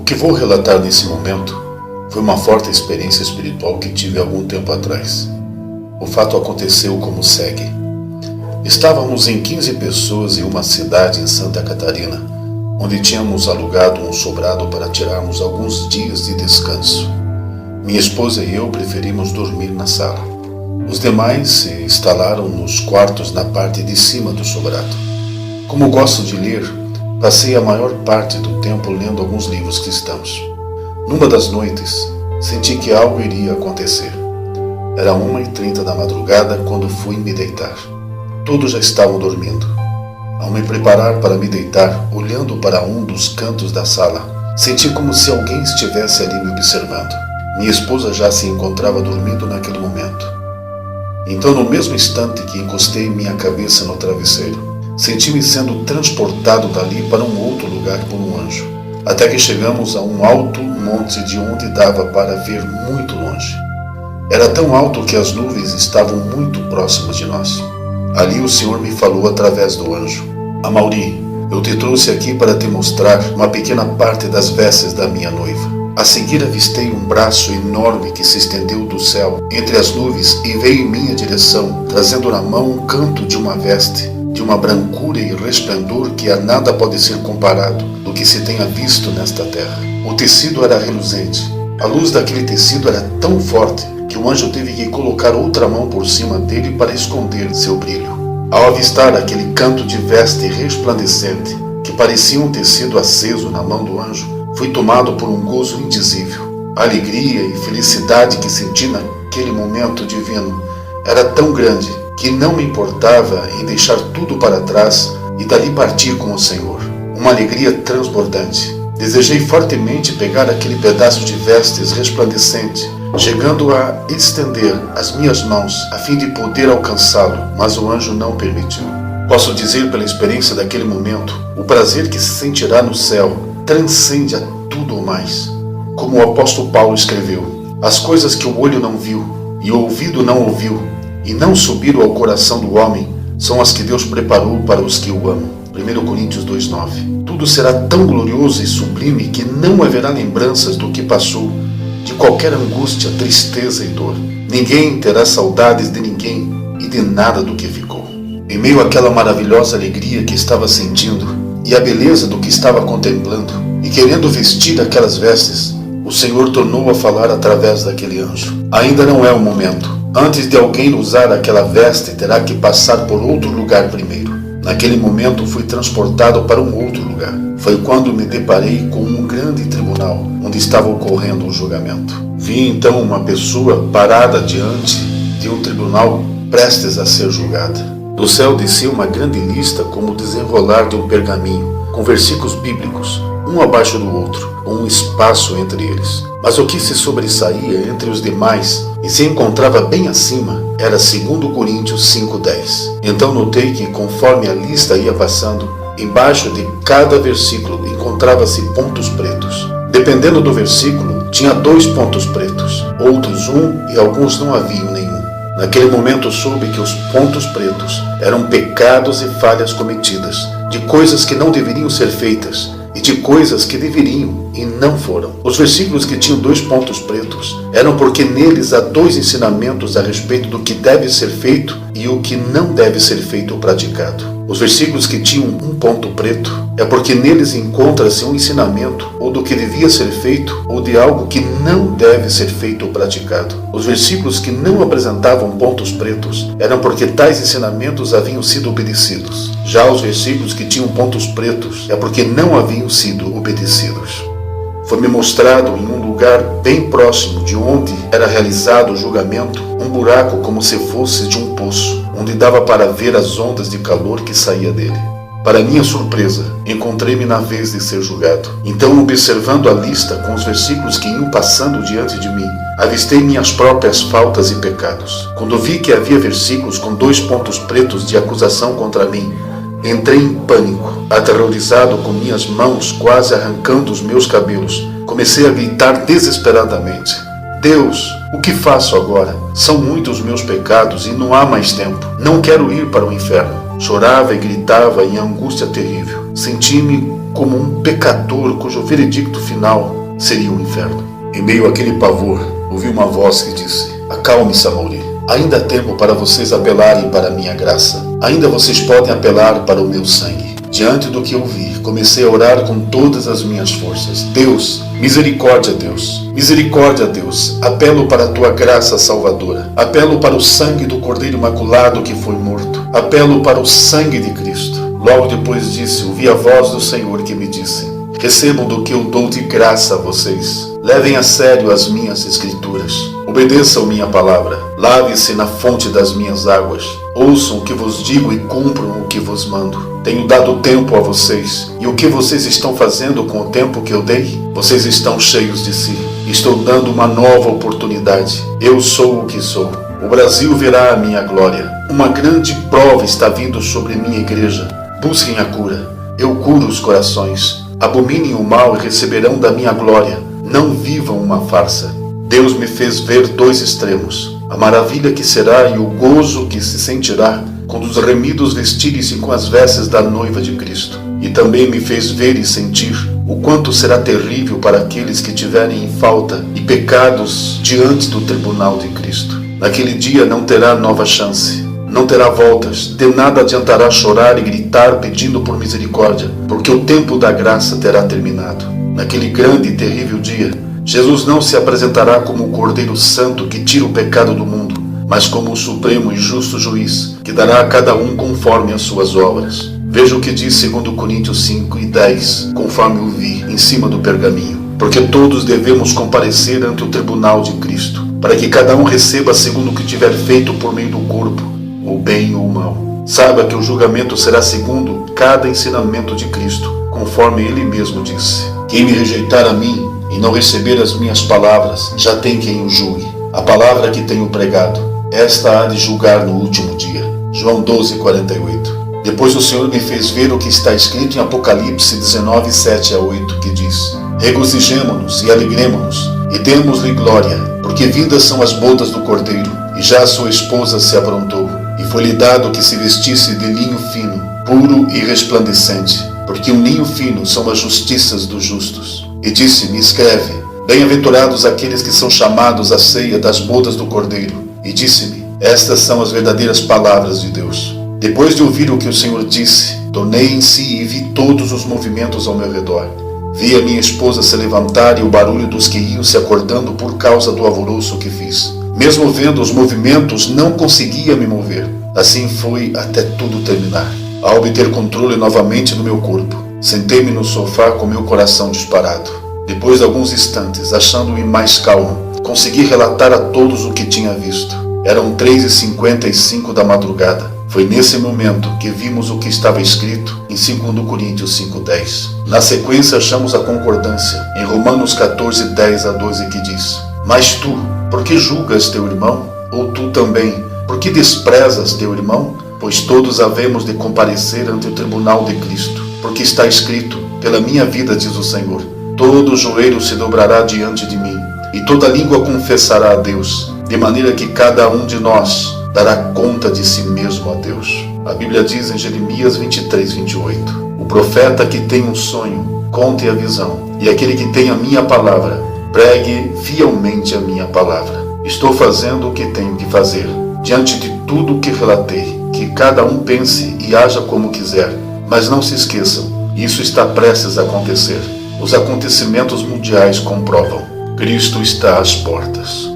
que vou relatar nesse momento foi uma forte experiência espiritual que tive algum tempo atrás. O fato aconteceu como segue. Estávamos em 15 pessoas em uma cidade em Santa Catarina, onde tínhamos alugado um sobrado para tirarmos alguns dias de descanso. Minha esposa e eu preferimos dormir na sala. Os demais se instalaram nos quartos na parte de cima do sobrado. Como gosto de ler, passei a maior parte do tempo lendo alguns livros cristãos. Numa das noites, senti que algo iria acontecer. Era 1h30 da madrugada quando fui me deitar. Todos já estavam dormindo. Ao me preparar para me deitar, olhando para um dos cantos da sala, senti como se alguém estivesse ali me observando. Minha esposa já se encontrava dormindo naquele momento. Então, no mesmo instante que encostei minha cabeça no travesseiro, senti-me sendo transportado dali para um outro lugar por um anjo, até que chegamos a um alto monte de onde dava para ver muito longe. Era tão alto que as nuvens estavam muito próximas de nós. Ali o Senhor me falou através do anjo: Amaury, eu te trouxe aqui para te mostrar uma pequena parte das vestes da minha noiva. A seguir avistei um braço enorme que se estendeu do céu entre as nuvens e veio em minha direção, trazendo na mão um canto de uma veste, de uma brancura e resplendor que a nada pode ser comparado do que se tenha visto nesta terra. O tecido era reluzente. A luz daquele tecido era tão forte que o anjo teve que colocar outra mão por cima dele para esconder seu brilho. Ao avistar aquele canto de veste resplandecente, que parecia um tecido aceso na mão do anjo, fui tomado por um gozo indizível. A alegria e felicidade que senti naquele momento divino era tão grande que não me importava em deixar tudo para trás e dali partir com o Senhor. Uma alegria transbordante. Desejei fortemente pegar aquele pedaço de vestes resplandecente, chegando a estender as minhas mãos a fim de poder alcançá-lo, mas o anjo não permitiu. Posso dizer pela experiência daquele momento, o prazer que se sentirá no céu transcende a tudo o mais. Como o apóstolo Paulo escreveu: as coisas que o olho não viu e o ouvido não ouviu e não subiram ao coração do homem são as que Deus preparou para os que o amam. 1 Coríntios 2:9. Tudo será tão glorioso e sublime que não haverá lembranças do que passou, de qualquer angústia, tristeza e dor. Ninguém terá saudades de ninguém e de nada do que ficou. Em meio àquela maravilhosa alegria que estava sentindo e a beleza do que estava contemplando, e querendo vestir aquelas vestes, o Senhor tornou a falar através daquele anjo. Ainda não é o momento. Antes de alguém usar aquela veste, terá que passar por outro lugar primeiro. Naquele momento fui transportado para um outro lugar. Foi quando me deparei com um grande tribunal, onde estava ocorrendo um julgamento. Vi então uma pessoa parada diante de um tribunal prestes a ser julgada. Do céu descia uma grande lista como o desenrolar de um pergaminho, com versículos bíblicos, um abaixo do outro, com um espaço entre eles. Mas o que se sobressaía entre os demais e se encontrava bem acima era 2 Coríntios 5:10. Então notei que, conforme a lista ia passando, embaixo de cada versículo encontrava-se pontos pretos. Dependendo do versículo, tinha 2 pontos pretos, outros 1 e alguns não haviam nenhum. Naquele momento soube que os pontos pretos eram pecados e falhas cometidas, de coisas que não deveriam ser feitas e de coisas que deveriam e não foram. Os versículos que tinham 2 pontos pretos eram porque neles há 2 ensinamentos a respeito do que deve ser feito e o que não deve ser feito ou praticado. Os versículos que tinham 1 ponto preto é porque neles encontra-se um ensinamento ou do que devia ser feito ou de algo que não deve ser feito ou praticado. Os versículos que não apresentavam pontos pretos eram porque tais ensinamentos haviam sido obedecidos. Já os versículos que tinham pontos pretos é porque não haviam sido obedecidos. Foi-me mostrado em um lugar bem próximo de onde era realizado o julgamento um buraco como se fosse de um poço, onde dava para ver as ondas de calor que saía dele. Para minha surpresa, encontrei-me na vez de ser julgado. Então, observando a lista com os versículos que iam passando diante de mim, avistei minhas próprias faltas e pecados. Quando vi que havia versículos com 2 pontos pretos de acusação contra mim, entrei em pânico, aterrorizado, com minhas mãos quase arrancando os meus cabelos. Comecei a gritar desesperadamente: Deus, o que faço agora? São muitos meus pecados e não há mais tempo. Não quero ir para o inferno. Chorava e gritava em angústia terrível. Senti-me como um pecador cujo veredicto final seria o inferno. Em meio àquele pavor, ouvi uma voz que disse: acalme, Samori. Ainda há tempo para vocês apelarem para a minha graça. Ainda vocês podem apelar para o meu sangue. Diante do que eu vi, comecei a orar com todas as minhas forças. Deus, misericórdia, Deus. Misericórdia, Deus. Apelo para a tua graça salvadora. Apelo para o sangue do Cordeiro Imaculado que foi morto. Apelo para o sangue de Cristo. Logo depois disso, ouvi a voz do Senhor que me disse: recebam do que eu dou de graça a vocês. Levem a sério as minhas escrituras. Obedeçam minha palavra. Lave-se na fonte das minhas águas. Ouçam o que vos digo e cumpram o que vos mando. Tenho dado tempo a vocês. E o que vocês estão fazendo com o tempo que eu dei? Vocês estão cheios de si. Estou dando uma nova oportunidade. Eu sou o que sou. O Brasil verá a minha glória. Uma grande prova está vindo sobre minha igreja. Busquem a cura. Eu curo os corações. Abominem o mal e receberão da minha glória. Não vivam uma farsa. Deus me fez ver dois extremos: a maravilha que será e o gozo que se sentirá quando os remidos vestirem-se com as vestes da noiva de Cristo. E também me fez ver e sentir o quanto será terrível para aqueles que tiverem em falta e pecados diante do tribunal de Cristo. Naquele dia não terá nova chance. Não terá voltas, de nada adiantará chorar e gritar pedindo por misericórdia, porque o tempo da graça terá terminado. Naquele grande e terrível dia, Jesus não se apresentará como o Cordeiro Santo que tira o pecado do mundo, mas como o supremo e justo juiz, que dará a cada um conforme as suas obras. Veja o que diz 2 Coríntios 5:10, conforme o vi, em cima do pergaminho. Porque todos devemos comparecer ante o tribunal de Cristo, para que cada um receba segundo o que tiver feito por meio do corpo, o bem ou o mal. Saiba que o julgamento será segundo cada ensinamento de Cristo, conforme ele mesmo disse: quem me rejeitar a mim e não receber as minhas palavras, já tem quem o julgue. A palavra que tenho pregado, esta há de julgar no último dia. João 12:48. Depois o Senhor me fez ver o que está escrito em Apocalipse 19:7-8, que diz: regozijemo-nos e alegremo-nos, e demos-lhe glória, porque vindas são as bodas do Cordeiro, e já a sua esposa se aprontou. E foi-lhe dado que se vestisse de linho fino, puro e resplandecente, porque o linho fino são as justiças dos justos. E disse-me: escreve: bem-aventurados aqueles que são chamados à ceia das bodas do Cordeiro. E disse-me: estas são as verdadeiras palavras de Deus. Depois de ouvir o que o Senhor disse, tornei em si e vi todos os movimentos ao meu redor. Vi a minha esposa se levantar e o barulho dos que iam se acordando por causa do alvoroço que fiz. Mesmo vendo os movimentos, não conseguia me mover. Assim foi até tudo terminar. Ao obter controle novamente no meu corpo, sentei-me no sofá com meu coração disparado. Depois de alguns instantes, achando-me mais calmo, consegui relatar a todos o que tinha visto. Eram 3:55 da madrugada. Foi nesse momento que vimos o que estava escrito em 2 Coríntios 5:10. Na sequência, achamos a concordância em Romanos 14:10-12, que diz: mas tu, por que julgas teu irmão? Ou tu também, por que desprezas teu irmão? Pois todos havemos de comparecer ante o tribunal de Cristo. Porque está escrito: pela minha vida, diz o Senhor, todo joelho se dobrará diante de mim, e toda língua confessará a Deus, de maneira que cada um de nós dará conta de si mesmo a Deus. A Bíblia diz em Jeremias 23:28, o profeta que tem um sonho, conte a visão, e aquele que tem a minha palavra, pregue fielmente a minha palavra. Estou fazendo o que tenho que fazer. Diante de tudo o que relatei, que cada um pense e haja como quiser. Mas não se esqueçam, isso está prestes a acontecer. Os acontecimentos mundiais comprovam: Cristo está às portas.